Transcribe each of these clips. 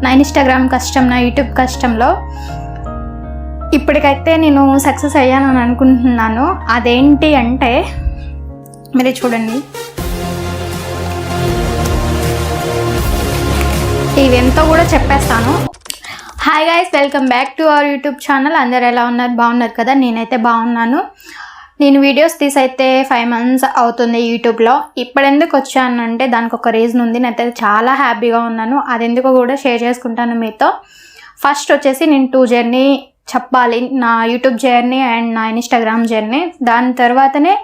నా ఇన్స్టాగ్రామ్ కష్టం, నా యూట్యూబ్ కష్టంలో ఇప్పటికైతే నేను సక్సెస్ అయ్యానని అనుకుంటున్నాను. అదేంటి అంటే మీరే చూడండి. ఇవెంతో కూడా చెప్పేస్తాను. Hi guys, welcome back to our YouTube channel. అందరు ఎలా ఉన్నారు? బాగున్నారు కదా? నేనైతే బాగున్నాను. నేను వీడియోస్ తీసి అయితే 5 months అవుతుంది యూట్యూబ్లో. ఇప్పుడు ఎందుకు వచ్చానంటే దానికి ఒక రీజన్ ఉంది. నేనైతే చాలా హ్యాపీగా ఉన్నాను. అది ఎందుకో కూడా షేర్ చేసుకుంటాను మీతో. ఫస్ట్ వచ్చేసి నేను 2 జర్నీ చెప్పాలి, నా యూట్యూబ్ జర్నీ అండ్ నా ఇన్స్టాగ్రామ్ జర్నీ. దాని తర్వాతనే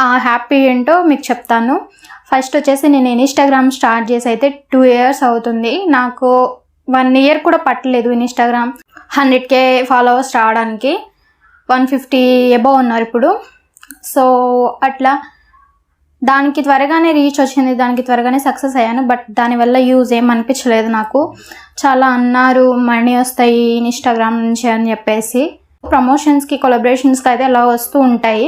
ఆ హ్యాపీ ఏంటో మీకు చెప్తాను. ఫస్ట్ వచ్చేసి నేను ఇన్స్టాగ్రామ్ స్టార్ట్ చేసి అయితే 2 years అవుతుంది. నాకు 1 year కూడా పట్టలేదు ఇన్స్టాగ్రామ్ 100K ఫాలోవర్స్ రావడానికి. 150 above ఉన్నారు ఇప్పుడు. సో అట్లా దానికి త్వరగానే రీచ్ వచ్చింది, దానికి త్వరగానే సక్సెస్ అయ్యాను. బట్ దానివల్ల యూజ్ ఏం అనిపించలేదు నాకు. చాలా అన్నారు మనీ వస్తాయి ఇన్స్టాగ్రామ్ నుంచి అని చెప్పేసి. ప్రమోషన్స్కి, కొలాబరేషన్స్కి అయితే అలా వస్తూ ఉంటాయి.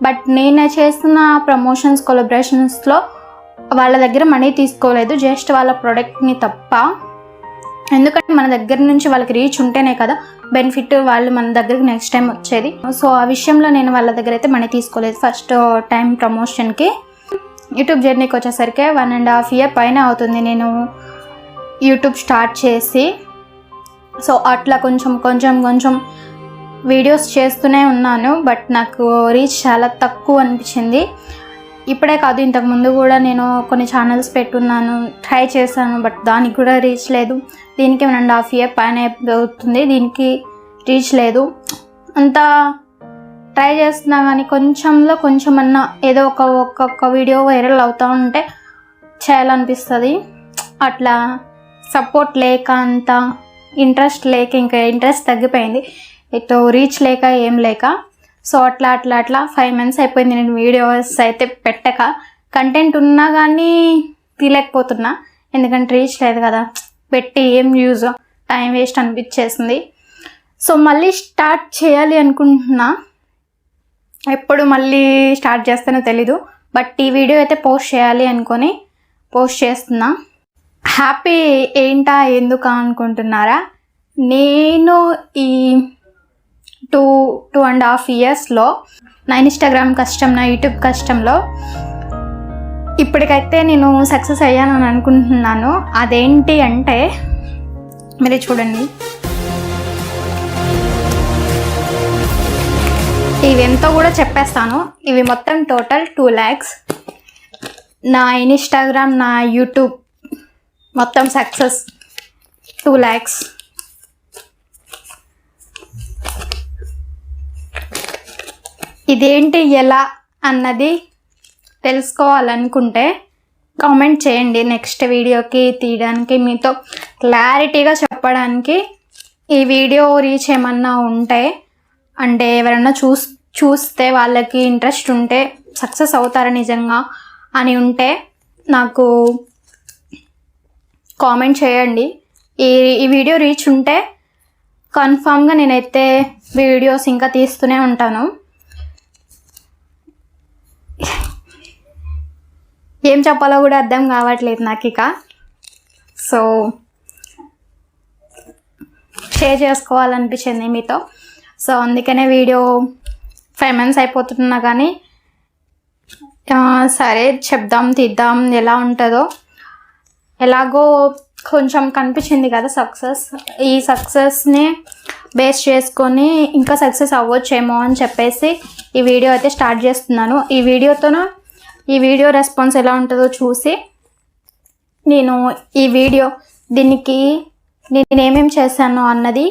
బట్ నేను చేస్తున్న ప్రమోషన్స్, కొలాబరేషన్స్లో వాళ్ళ దగ్గర మనీ తీసుకోలేదు, జస్ట్ వాళ్ళ ప్రోడక్ట్ని తప్ప. ఎందుకంటే మన దగ్గర నుంచి వాళ్ళకి రీచ్ ఉంటేనే కదా బెనిఫిట్, వాళ్ళు మన దగ్గరికి నెక్స్ట్ టైం వచ్చేది. సో ఆ విషయంలో నేను వాళ్ళ దగ్గర అయితే మనీ తీసుకోలేదు ఫస్ట్ టైం ప్రమోషన్కి. యూట్యూబ్ జర్నీకి వచ్చేసరికి 1.5 year పైన అవుతుంది నేను యూట్యూబ్ స్టార్ట్ చేసి. సో అట్లా కొంచెం వీడియోస్ చేస్తూనే ఉన్నాను. బట్ నాకు రీచ్ చాలా తక్కువ అనిపించింది. ఇప్పుడే కాదు, ఇంతకుముందు కూడా నేను కొన్ని ఛానల్స్ పెట్టున్నాను, ట్రై చేశాను. బట్ దానికి కూడా రీచ్ లేదు. దీనికి 1.5 year పైన అవుతుంది, దీనికి రీచ్ లేదు. అంతా ట్రై చేస్తున్నా కానీ కొంచెమన్నా ఏదో ఒక్కొక్క వీడియో వైరల్ అవుతూ ఉంటే చేయాలనిపిస్తుంది. అట్లా సపోర్ట్ లేక, అంత ఇంట్రెస్ట్ లేక, ఇంకా ఇంట్రెస్ట్ తగ్గిపోయింది. ఇటు రీచ్ లేక, ఏం లేక. సో అట్లా 5 months అయిపోయింది నేను వీడియోస్ అయితే పెట్టక. కంటెంట్ ఉన్నా కానీ తీయలేకపోతున్నా, ఎందుకంటే రీచ్ లేదు కదా, పెట్టి ఏం యూజ్, టైం వేస్ట్ అనిపించేసింది. సో మళ్ళీ స్టార్ట్ చేయాలి అనుకుంటున్నా. ఎప్పుడు మళ్ళీ స్టార్ట్ చేస్తానో తెలీదు. బట్ ఈ వీడియో అయితే పోస్ట్ చేయాలి అనుకొని పోస్ట్ చేస్తున్నా. హ్యాపీ ఏంటా ఎందుకు అనుకుంటున్నారా? నేను ఈ 2.5 yearsలో నా ఇన్స్టాగ్రామ్ కష్టం, నా యూట్యూబ్ కష్టంలో ఇప్పటికైతే నేను సక్సెస్ అయ్యానని అనుకుంటున్నాను. అదేంటి అంటే మీరే చూడండి. ఇవెంతో కూడా చెప్పేస్తాను. ఇవి మొత్తం టోటల్ 2 lakhs. నా ఇన్స్టాగ్రామ్, నా యూట్యూబ్ మొత్తం సక్సెస్ 2 lakhs. ఇదేంటి ఎలా అన్నది తెలుసుకోవాలనుకుంటే కామెంట్ చేయండి. నెక్స్ట్ వీడియోకి తీయడానికి, మీతో క్లారిటీగా చెప్పడానికి. ఈ వీడియో రీచ్ ఏమన్నా ఉంటే, అంటే ఎవరన్నా చూస్తే వాళ్ళకి ఇంట్రెస్ట్ ఉంటే, సక్సెస్ అవుతారా నిజంగా అని ఉంటే నాకు కామెంట్ చేయండి. ఈ వీడియో రీచ్ ఉంటే కన్ఫామ్గా నేనైతే వీడియోస్ ఇంకా తీస్తూనే ఉంటాను. ఏం చెప్పాలో కూడా అర్థం కావట్లేదు నాకు ఇక. సో షేర్ చేసుకోవాలనిపించింది మీతో. సో అందుకనే వీడియో 5 months అయిపోతున్నా కానీ సరే తీద్దాం ఎలా ఉంటుందో. ఎలాగో కొంచెం కనిపించింది కదా సక్సెస్. ఈ సక్సెస్ని బేస్ చేసుకొని ఇంకా సక్సెస్ అవ్వచ్చేమో అని చెప్పేసి ఈ వీడియో అయితే స్టార్ట్ చేస్తున్నాను. ఈ వీడియో రెస్పాన్స్ ఎలా ఉంటుందో చూసి నేను దీనికి నేను ఏమేమి చేశాను అన్నది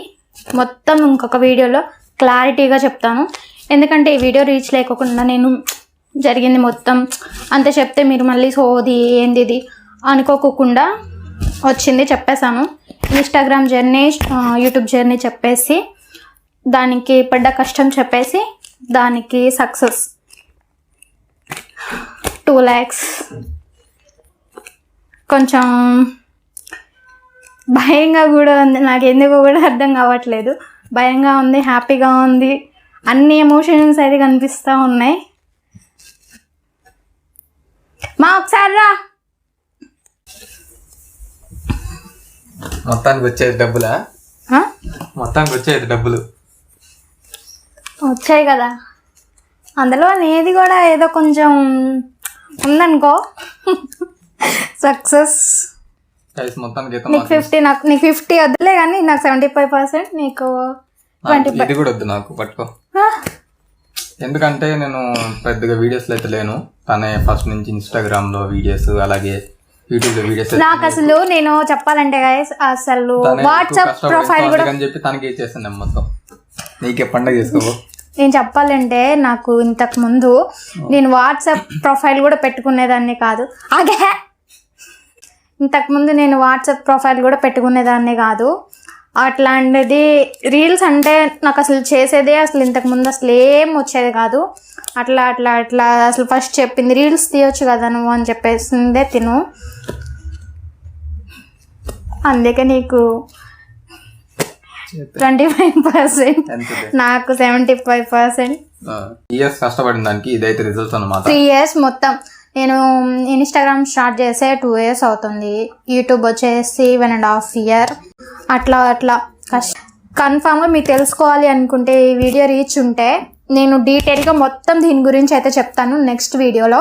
మొత్తం ఇంకొక వీడియోలో క్లారిటీగా చెప్తాను. ఎందుకంటే ఈ వీడియో రీచ్ లేకుండా నేను జరిగింది మొత్తం అంతే చెప్తే మీరు మళ్ళీ సోది ఏంది ఇది అనుకోకుండా వచ్చింది చెప్పేశాను. ఇన్స్టాగ్రామ్ జర్నీ, యూట్యూబ్ జర్నీ చెప్పేసి, దానికి పడ్డ కష్టం చెప్పేసి, దానికి సక్సెస్ 2 lakhs. కొంచెం భయంగా కూడా ఉంది, నాకు ఎందుకో కూడా అర్థం కావట్లేదు. భయంగా ఉంది, హ్యాపీగా ఉంది, అన్ని ఎమోషన్స్ అయితే కనిపిస్తూ ఉన్నాయి. మా ఒకసారి రా. మొత్తానికి వచ్చేది డబ్బులా? మొత్తానికి వచ్చేది డబ్బులు వచ్చాయి కదా, అందులో నేది కూడా ఏదో కొంచెం ఉందనుకో. సక్సెస్. మొత్తానికి నీకు 50, నీకు 50 వద్దులే కానీ నాకు 75%, నీకు 20. ఇది కూడా వద్దు నాకు, పట్టుకో. ఎందుకంటే నేను పెద్దగా వీడియోస్లో అయితే లేను. తనే ఫస్ట్ నుంచి ఇన్స్టాగ్రామ్ లో వీడియోస్, అలాగే యూట్యూబ్ లో వీడియోస్. నాకు అసలు నేను చెప్పాలంటే గైస్ అసలు వాట్సాప్ ప్రొఫైల్ కూడా అని చెప్పి తనకి ఇచ్చేసాను మొత్తం. నీకే పండగ చేసుకో. నేను చెప్పాలంటే నాకు ఇంతకు ముందు నేను వాట్సాప్ ప్రొఫైల్ కూడా పెట్టుకునేదాన్ని కాదు. ఇంతకుముందు నేను వాట్సాప్ ప్రొఫైల్ కూడా పెట్టుకునేదాన్ని కాదు. అట్లాంటిది రీల్స్ అంటే నాకు అసలు చేసేదే అసలు ఇంతకుముందు అసలు ఏం వచ్చేది కాదు. అట్లా అట్లా అట్లా అసలు ఫస్ట్ చెప్పింది రీల్స్ తీయొచ్చు కదా నువ్వు అని చెప్పేసిందే తిను. అందుకే నీకు 25%, నాకు 75%. ఇయర్స్ కష్టపడిన దానికి ఇదైతే రిజల్ట్స్ అన్నమాట. 3 years మొత్తం. నేను ఇన్స్టాగ్రామ్ స్టార్ట్ చేసే 2 years అవుతుంది. యూట్యూబ్ వచ్చేసి 1.5 years. అట్లా అట్లా కన్ఫామ్గా మీకు తెలుసుకోవాలి అనుకుంటే ఈ వీడియో రీచ్ ఉంటే నేను డీటెయిల్గా మొత్తం దీని గురించి అయితే చెప్తాను నెక్స్ట్ వీడియోలో.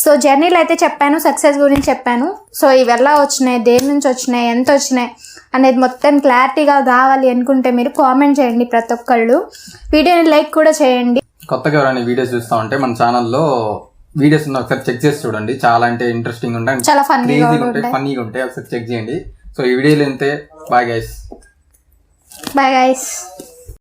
సో జర్నీలు అయితే చెప్పాను, సక్సెస్ గురించి చెప్పాను. సో ఇవి ఎలా వచ్చినాయి, దేని నుంచి వచ్చినాయి, ఎంత వచ్చినాయి అనేది మొత్తం క్లారిటీగా కావాలి అనుకుంటే మీరు కామెంట్ చేయండి. ప్రతి ఒక్కళ్ళు వీడియోని లైక్ కూడా చేయండి. కొత్తగా ఎవరైనా వీడియోస్ చూస్తా ఉంటే మన ఛానల్లో వీడియోస్ ఒకసారి చెక్ చేసి చూడండి. చాలా అంటే ఇంట్రెస్టింగ్ ఉంటాయి, చాలా ఫన్నీగా ఉంటాయి. ఒకసారి చెక్ చేయండి. సో ఈ వీడియోలు అంతే. Bye guys.